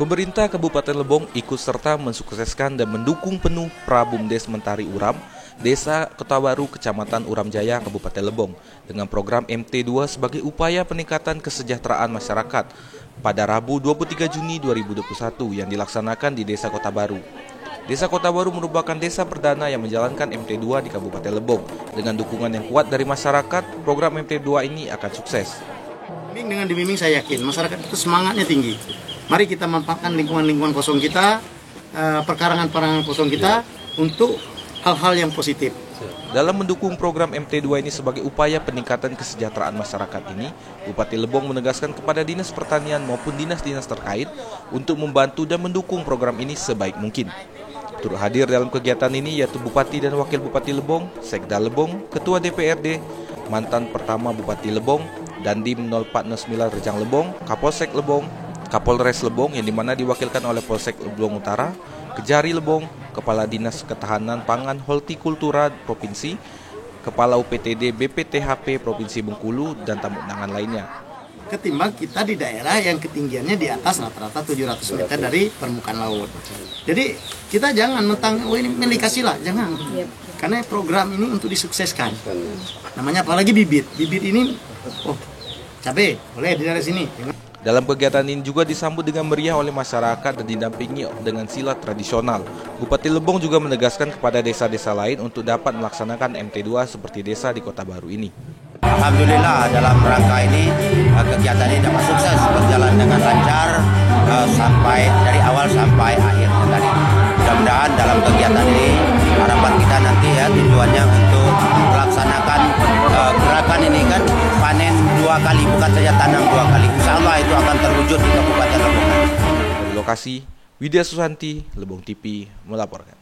Pemerintah Kabupaten Lebong ikut serta mensukseskan dan mendukung penuh Prabumdes Mentari Uram, Desa Kota Baru, Kecamatan Uram Jaya, Kabupaten Lebong, dengan program MT2 sebagai upaya peningkatan kesejahteraan masyarakat pada Rabu 23 Juni 2021 yang dilaksanakan di Desa Kota Baru. Desa Kota Baru merupakan desa perdana yang menjalankan MT2 di Kabupaten Lebong. Dengan dukungan yang kuat dari masyarakat, program MT2 ini akan sukses. Dengan dibimbing saya yakin masyarakat itu semangatnya tinggi. Mari kita manfaatkan lingkungan-lingkungan kosong kita, perkarangan-perkarangan kosong kita untuk hal-hal yang positif. Dalam mendukung program MT2 ini sebagai upaya peningkatan kesejahteraan masyarakat ini, Bupati Lebong menegaskan kepada Dinas Pertanian maupun dinas-dinas terkait untuk membantu dan mendukung program ini sebaik mungkin. Turut hadir dalam kegiatan ini yaitu Bupati dan Wakil Bupati Lebong, Sekda Lebong, Ketua DPRD, mantan pertama Bupati Lebong, Dandim 0409 Rejang Lebong, Kapolsek Lebong, Kapolres Lebong yang dimana diwakilkan oleh Polsek Lebong Utara, Kejari Lebong, Kepala Dinas Ketahanan Pangan Hortikultura Provinsi, Kepala UPTD BPTHP Provinsi Bengkulu, dan tamu undangan lainnya. Ketimbang kita di daerah yang ketinggiannya di atas rata-rata 700 meter dari permukaan laut. Jadi kita jangan mentang, oh ini milik Kasila, jangan. Karena program ini untuk disukseskan. Namanya apalagi bibit. Bibit ini, oh cabai, boleh di daerah sini. Dalam kegiatan ini juga disambut dengan meriah oleh masyarakat dan didampingi dengan silat tradisional. Bupati Lebong juga menegaskan kepada desa-desa lain untuk dapat melaksanakan MT2 seperti desa di Kota Baru ini. Alhamdulillah dalam rangka ini kegiatan ini dapat sukses berjalan dengan lancar sampai dari awal sampai akhirnya tadi. Mudah-mudahan dalam kegiatan ini harapan kita nanti ya tujuannya untuk melaksanakan gerakan ini kan panen 2 kali bukan saja tanam 2 kali. Insya Allah itu akan terwujud di Kabupaten Lebong. Dari lokasi, Widya Susanti, Lebong TV melaporkan.